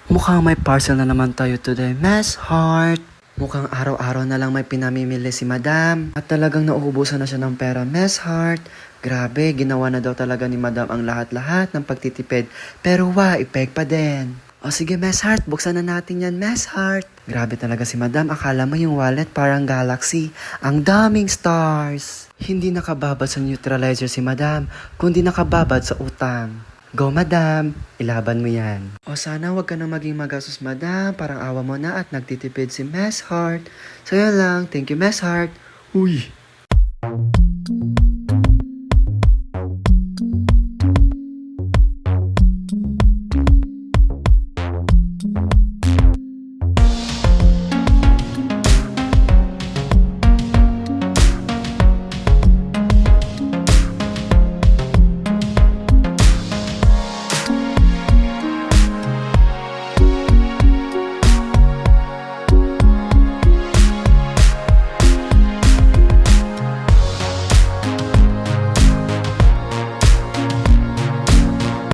Mukhang may parcel na naman tayo today, Miss Heart. Mukhang araw-araw na lang may pinamimili si Madam. At talagang nauubusan na siya ng pera, Miss Heart. Grabe, ginawa na daw talaga ni Madam ang lahat-lahat ng pagtitipid. Pero ipeg pa din. O sige, Miss Heart, buksan na natin yan, Miss Heart. Grabe talaga si Madam, akala mo yung wallet parang galaxy. Ang daming stars. Hindi nakababad sa neutralizer si Madam, kundi nakababad sa utang. Go, Madam! Ilaban mo yan. O sana wag ka na maging magastos, Madam. Parang awa mo na at nagtitipid si Miss Heart. So yun lang. Thank you, Miss Heart. Uy!